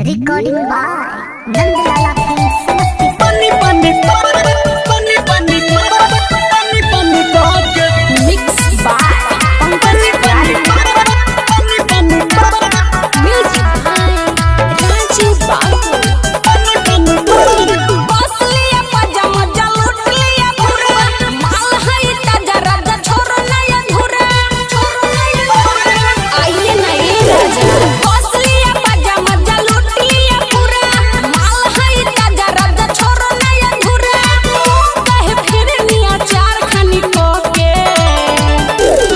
Recording by Nandlala films Samastipur. पानी पानी पानी पानी पानी पानी के मिक्स बाय पंकज प्यारे। पानी पानी म्यूजिक बाय राजू बाबू। पानी पानी बस लिया पजामा जा लूट लिया पूरा माल है ताजा राजा छोरो नया धुरा आइए नए राजा। बस लिया पजामा जा लूट लिया पूरा माल है ताजा राजा छोरो नया धुरा कहे फिर निया चार खानी को के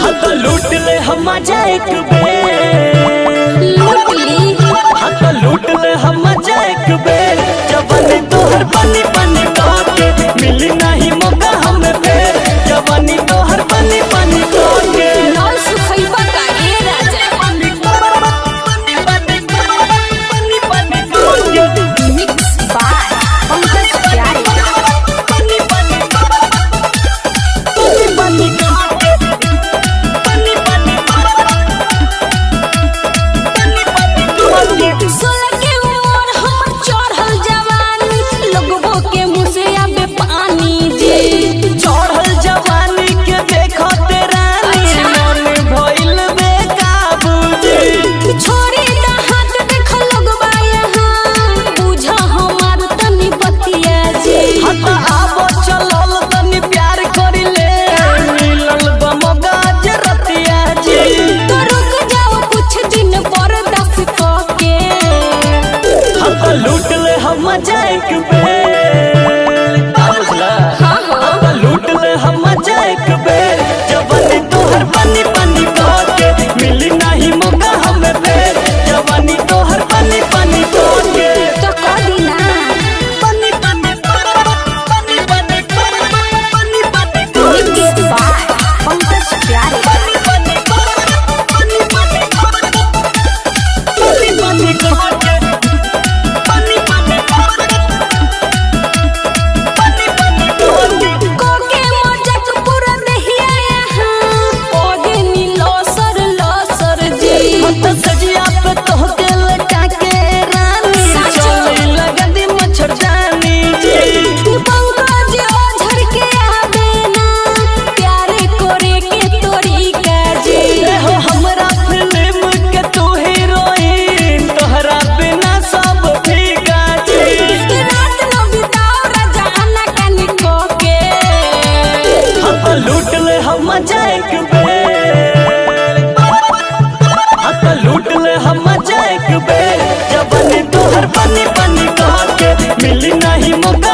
हाथ लूट ले हम जाए एक बेर लूट ली हाथ लूट ले हम जाए एक बेर जवानी तोहर पानी पानी के मिली नहीं मौका हमें फेर जवानी तोहर पानी पानी के नौल सुखैबा का ये राजा। पानी पानी पानी पानी के मिक्स बाय पंकज प्यारे। पानी पानी पानी पानी सोलह के उम्र हमर चढ़ल जवानी लोगबो के मुँह से आबे पानी जी। चढ़ल जवानी के देखो रानी मन भइल बेकाबू जी छोड़ी दा हाथ देख लोगबा यहाँ बुझा हमार तनी बतिया जी। हत आबो चलल तनी प्यार करिले मिलल बमगाज रतिया जी तो रुक जाओ कुछ दिन बर्दाश्त करके हत लूट ले हम जाए के बेर बुझला हाँ हाँ हत लूट ले हम जाए के बेर जवानी तोहर पानी पानी के मिली नहीं मौका हमें फेर जवानी तोहर पानी पानी के तो कर दी ना। पानी पानी पानी पानी पानी पानी मिक्स बाय पंकज प्यारे। पानी पानी पानी पानी पानी पानी पानी पानी कोके मजाक पूरा दहिया यहाँ ओदे नी लसर जी। मत सजिया पे तोहके लटा के रानी चले लगदी मच्छरदानी पंकज ओझर के आबे ना प्यारे करे के तोरीका जी। हो हमरा फिल्म के तू हीरोइन तोहरा बिना सब फीका जी रात न बिताओ राजा आना कानी कोके हत लूट ले हम जाए के बेर हत लूट ले हम जाए के बेर जवानी तोहर पानी पानी के मिली नहीं मौका